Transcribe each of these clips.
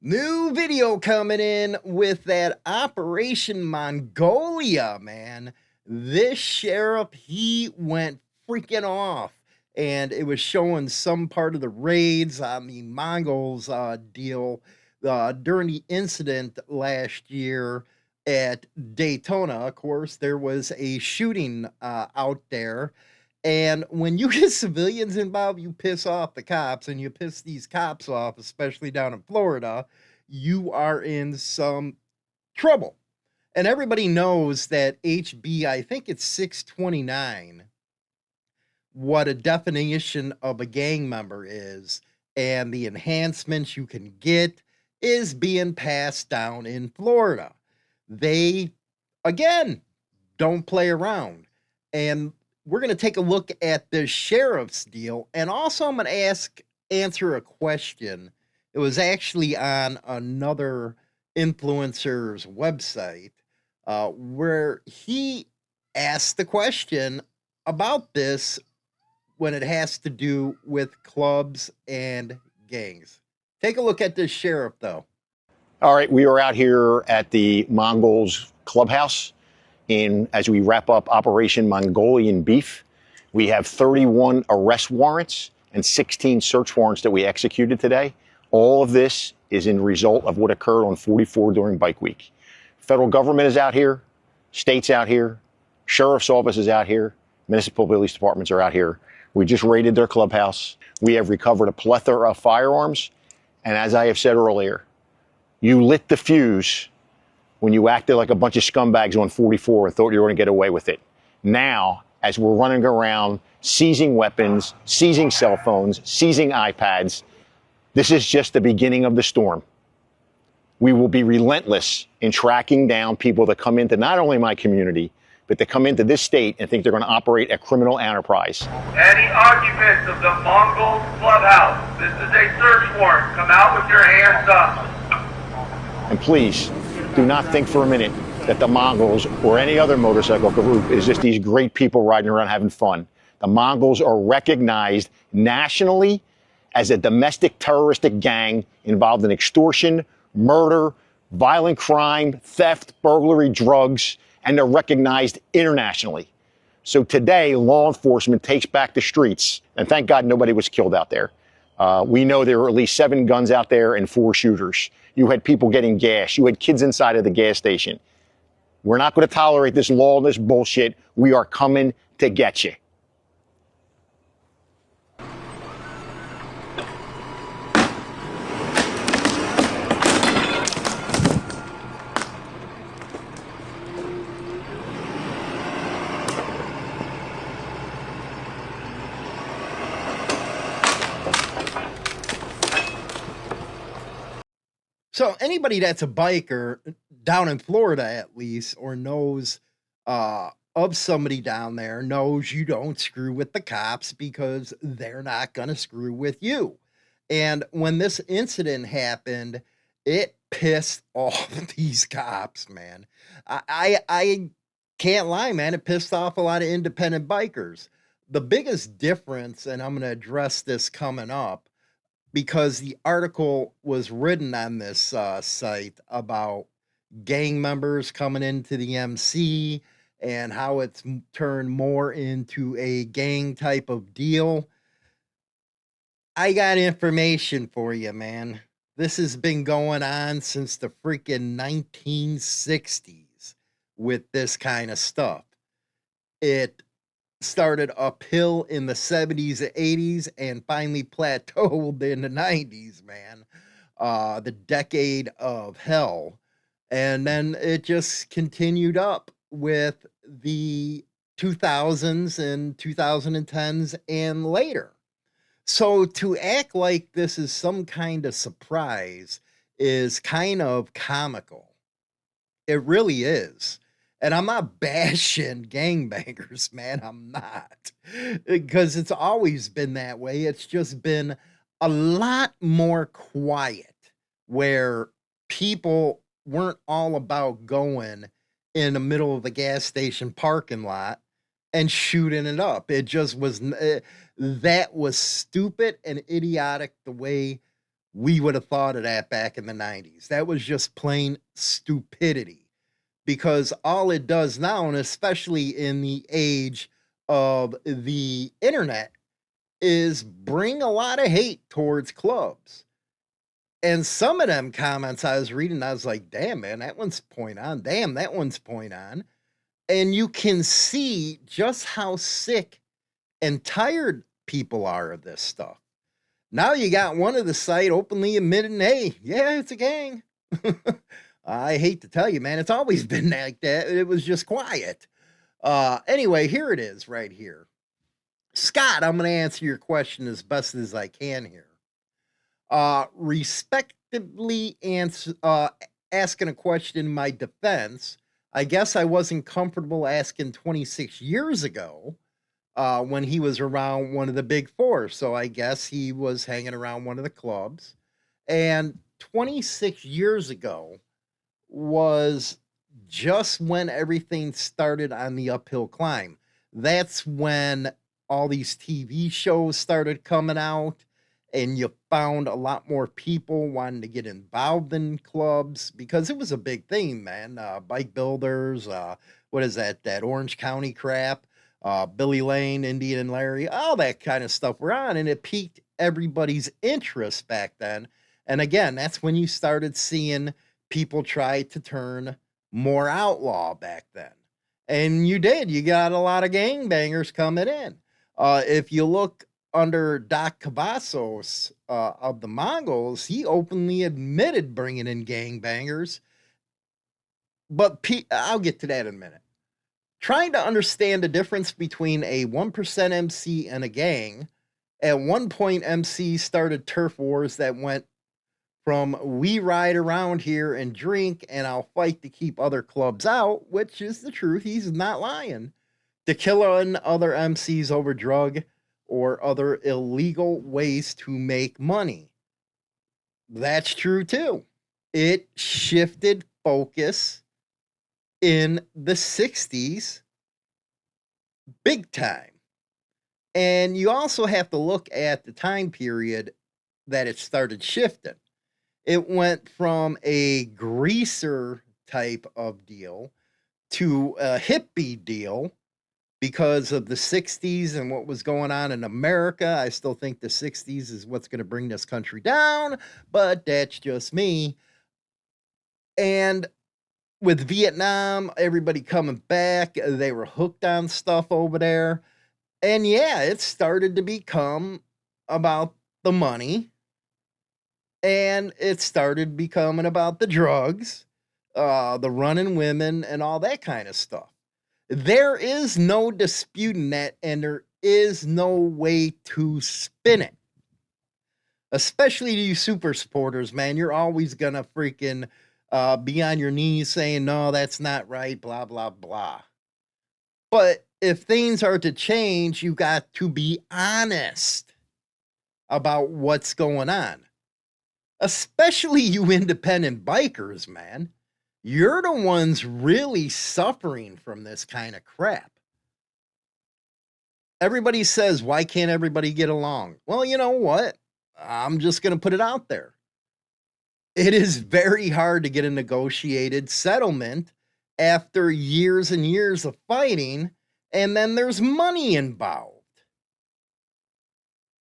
New video coming in with that Operation Mongolia, man. This sheriff, he went freaking off. And it was showing some part of the raids on the Mongols deal during the incident last year at Daytona. Of course, there was a shooting out there. And when you get civilians involved, you piss off the cops, and you piss these cops off, especially down in Florida, you are in some trouble. And everybody knows that HB, I think it's 629, what a definition of a gang member is, and the enhancements you can get is being passed down in Florida. They, again, don't play around. And we're going to take a look at the sheriff's deal, and also I'm going to answer a question. It was actually on another influencer's website where he asked the question about this when it has to do with clubs and gangs. Take a look at this sheriff, though. All right, we are out here at the Mongols clubhouse as we wrap up Operation Mongolian Beef. We have 31 arrest warrants and 16 search warrants that we executed today. All of this is in result of what occurred on 44 during Bike Week. Federal government is out here, states out here, sheriff's office is out here, municipal police departments are out here. We just raided their clubhouse. We have recovered a plethora of firearms. And as I have said earlier, you lit the fuse when you acted like a bunch of scumbags on 44 and thought you were going to get away with it. Now, as we're running around seizing weapons, seizing cell phones, seizing iPads, this is just the beginning of the storm. We will be relentless in tracking down people that come into not only my community, but they come into this state and think they're going to operate a criminal enterprise. Any occupants of the Mongols clubhouse, this is a search warrant. Come out with your hands up. And please, do not think for a minute that the Mongols or any other motorcycle group is just these great people riding around having fun. The Mongols are recognized nationally as a domestic terroristic gang involved in extortion, murder, violent crime, theft, burglary, drugs, and they're recognized internationally. So today, law enforcement takes back the streets, and thank God nobody was killed out there. We know there were at least 7 guns out there and 4 shooters. You had people getting gas. You had kids inside of the gas station. We're not going to tolerate this lawless bullshit. We are coming to get you. So anybody that's a biker down in Florida, at least, or knows of somebody down there, knows you don't screw with the cops because they're not going to screw with you. And when this incident happened, it pissed off these cops, man. I can't lie, man. It pissed off a lot of independent bikers. The biggest difference, and I'm going to address this coming up, because the article was written on this site about gang members coming into the MC and how it's turned more into a gang type of deal. I got information for you, man. This has been going on since the freaking 1960s with this kind of stuff. It started uphill in the 70s and 80s and finally plateaued in the 90s, man. The decade of hell. And then it just continued up with the 2000s and 2010s and later. So to act like this is some kind of surprise is kind of comical. It really is. And I'm not bashing gangbangers, man. I'm not. Because it's always been that way. It's just been a lot more quiet where people weren't all about going in the middle of the gas station parking lot and shooting it up. It just was, that was stupid and idiotic the way we would have thought of that back in the 90s. That was just plain stupidity, because all it does now, and especially in the age of the internet, is bring a lot of hate towards clubs. And some of them comments I was reading, I was like, damn, man, that one's point on. Damn, that one's point on. And you can see just how sick and tired people are of this stuff. Now you got one of the site openly admitting, hey, yeah, it's a gang. I hate to tell you, man, it's always been like that. It was just quiet. Anyway, here it is right here. Scott, I'm going to answer your question as best as I can here. Respectively asking a question in my defense, I guess I wasn't comfortable asking 26 years ago when he was around one of the big four. So I guess he was hanging around one of the clubs. And 26 years ago was just when everything started on the uphill climb. That's when all these TV shows started coming out, and you found a lot more people wanting to get involved in clubs because it was a big thing, man. Bike builders, what is that? That Orange County crap. Billy Lane, Indian and Larry, all that kind of stuff were on, and it piqued everybody's interest back then. And again, that's when you started seeing people try to turn more outlaw back then. And you did. You got a lot of gangbangers coming in. If you look under Doc Cavazos of the Mongols, he openly admitted bringing in gangbangers. But I'll get to that in a minute. Trying to understand the difference between a 1% MC and a gang. At one point, MC started turf wars that went from we ride around here and drink and I'll fight to keep other clubs out, which is the truth. He's not lying. To killing other MCs over drug or other illegal ways to make money. That's true too. It shifted focus in the 60s big time. And you also have to look at the time period that it started shifting. It went from a greaser type of deal to a hippie deal because of the 60s and what was going on in America. I still think the 60s is what's going to bring this country down, but that's just me. And with Vietnam, everybody coming back, they were hooked on stuff over there. And yeah, it started to become about the money. And it started becoming about the drugs, the running women, and all that kind of stuff. There is no disputing that, and there is no way to spin it. Especially you super supporters, man. You're always going to freaking be on your knees saying, no, that's not right, blah, blah, blah. But if things are to change, you got to be honest about what's going on. Especially you independent bikers, man. You're the ones really suffering from this kind of crap. Everybody says, why can't everybody get along? Well, you know what? I'm just going to put it out there. It is very hard to get a negotiated settlement after years and years of fighting, and then there's money involved.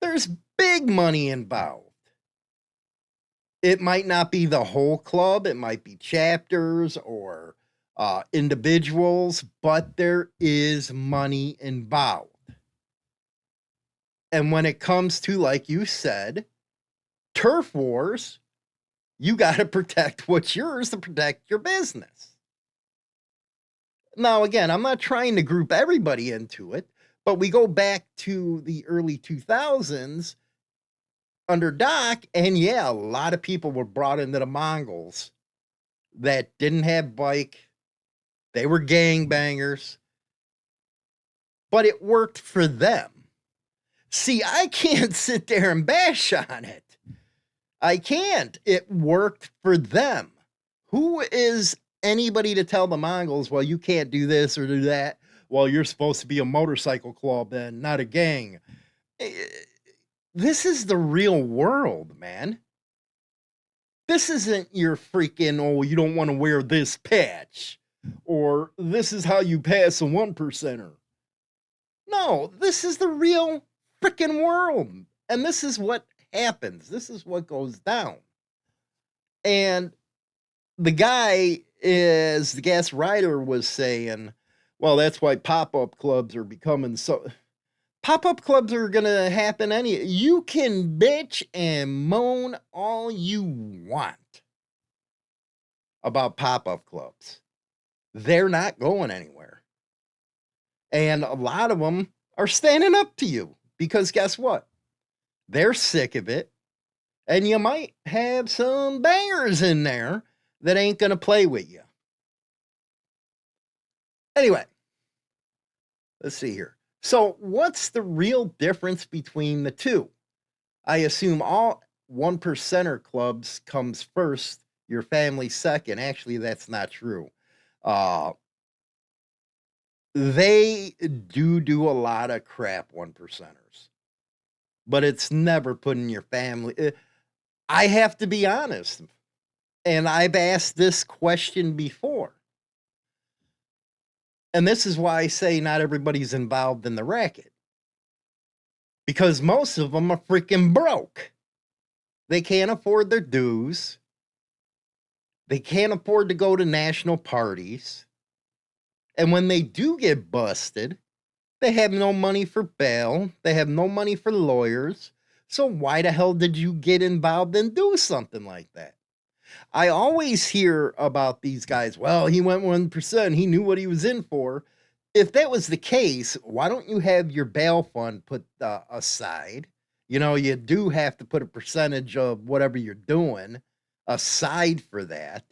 There's big money involved. It might not be the whole club. It might be chapters or individuals, but there is money involved. And when it comes to, like you said, turf wars, you got to protect what's yours to protect your business. Now, again, I'm not trying to group everybody into it, but we go back to the early 2000s under Doc, and yeah, a lot of people were brought into the Mongols that didn't have bike. They were gangbangers, but it worked for them. See, I can't sit there and bash on it. I can't. It worked for them. Who is anybody to tell the Mongols, well, you can't do this or do that? Well, you're supposed to be a motorcycle club and not a gang. This is the real world, man. This isn't your freaking, oh, you don't want to wear this patch, or this is how you pass a 1%er. No, this is the real freaking world. And this is what happens. This is what goes down. And the guy, as the gas rider was saying, well, that's why pop-up clubs are becoming so... Pop-up clubs are going to happen you can bitch and moan all you want about pop-up clubs. They're not going anywhere. And a lot of them are standing up to you because guess what? They're sick of it. And you might have some bangers in there that ain't going to play with you. Anyway, let's see here. So what's the real difference between the two? I assume all 1%er clubs comes first, your family second. Actually, that's not true. They do a lot of crap 1%ers, but it's never putting your family. I have to be honest, and I've asked this question before. And this is why I say not everybody's involved in the racket. Because most of them are freaking broke. They can't afford their dues. They can't afford to go to national parties. And when they do get busted, they have no money for bail. They have no money for lawyers. So why the hell did you get involved and do something like that? I always hear about these guys. Well, he went 1%. He knew what he was in for. If that was the case, why don't you have your bail fund put aside? You know, you do have to put a percentage of whatever you're doing aside for that.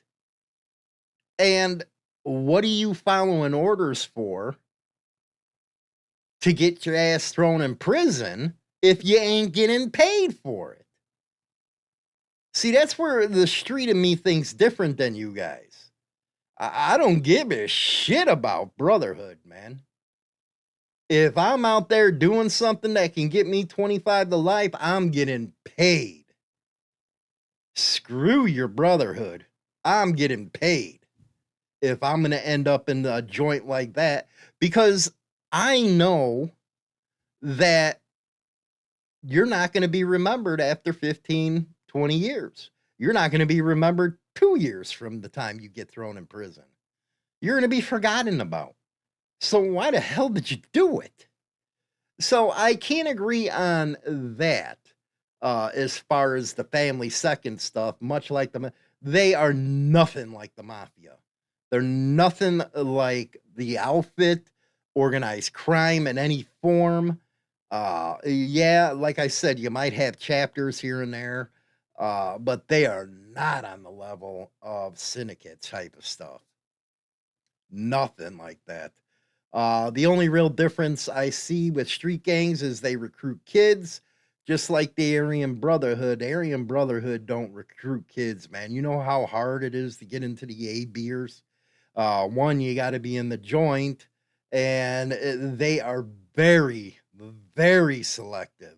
And what are you following orders for to get your ass thrown in prison if you ain't getting paid for it? See, that's where the street of me thinks different than you guys. I don't give a shit about Brotherhood, man. If I'm out there doing something that can get me 25 to life, I'm getting paid. Screw your Brotherhood. I'm getting paid if I'm going to end up in a joint like that, because I know that you're not going to be remembered after 15, 20 years. You're not going to be remembered 2 years from the time you get thrown in prison. You're going to be forgotten about. So why the hell did you do it? So I can't agree on that as far as the family second stuff, much like they are nothing like the mafia. They're nothing like the outfit, organized crime in any form. Yeah, like I said, you might have chapters here and there, but they are not on the level of syndicate type of stuff. Nothing like that. The only real difference I see with street gangs is they recruit kids, just like the Aryan Brotherhood. Aryan Brotherhood don't recruit kids, man. You know how hard it is to get into the A-beers? One, you got to be in the joint, and they are very, very selective.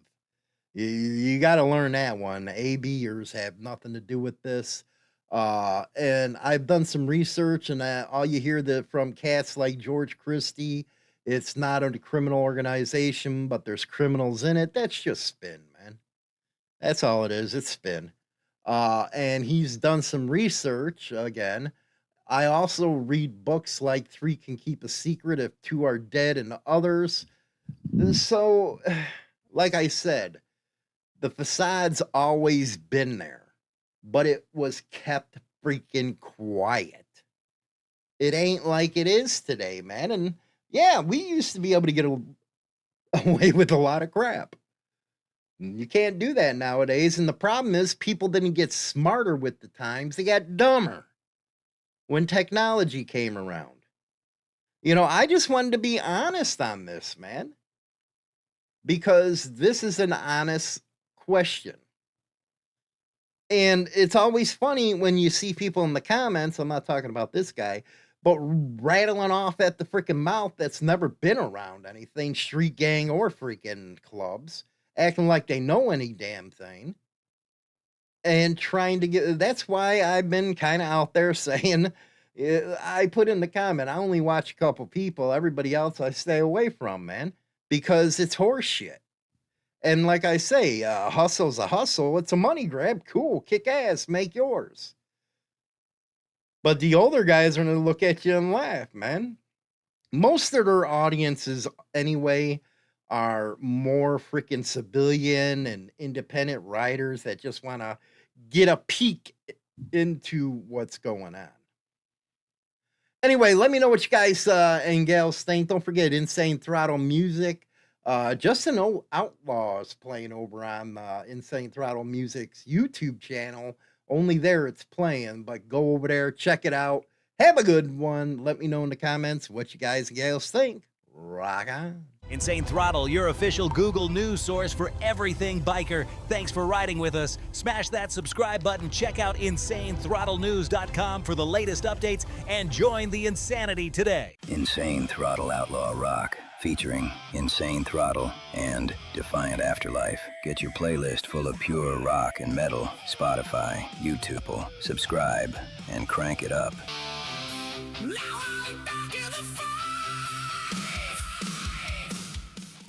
You got to learn that one. A-Bers have nothing to do with this. And I've done some research, and all you hear from cats like George Christie, it's not a criminal organization, but there's criminals in it. That's just spin, man. That's all it is. It's spin. And he's done some research again. I also read books like Three Can Keep a Secret If Two Are Dead and others. So, like I said, the facade's always been there, but it was kept freaking quiet. It ain't like it is today, man. And yeah, we used to be able to get away with a lot of crap. You can't do that nowadays. And the problem is people didn't get smarter with the times. They got dumber when technology came around. You know, I just wanted to be honest on this, man, because this is an honest question. And it's always funny when you see people in the comments, I'm not talking about this guy, but rattling off at the freaking mouth that's never been around anything, street gang or freaking clubs, acting like they know any damn thing. and trying to get, that's why I've been kind of out there saying, I put in the comment, I only watch a couple people, everybody else I stay away from, man, because it's horse shit. And like I say, hustle's a hustle. It's a money grab. Cool. Kick ass. Make yours. But the older guys are going to look at you and laugh, man. Most of their audiences, anyway, are more freaking civilian and independent writers that just want to get a peek into what's going on. Anyway, let me know what you guys and gals think. Don't forget Insane Throttle Music. Justin Outlaw is playing over on Insane Throttle Music's YouTube channel. Only there it's playing, but go over there, check it out. Have a good one. Let me know in the comments what you guys and gals think. Rock on. Insane Throttle, your official Google News source for everything biker. Thanks for riding with us. Smash that subscribe button. Check out InsaneThrottleNews.com for the latest updates and join the insanity today. Insane Throttle Outlaw Rock, featuring Insane Throttle and Defiant Afterlife. Get your playlist full of pure rock and metal. Spotify, YouTube. Subscribe and crank it up. Now I'm back in the fight.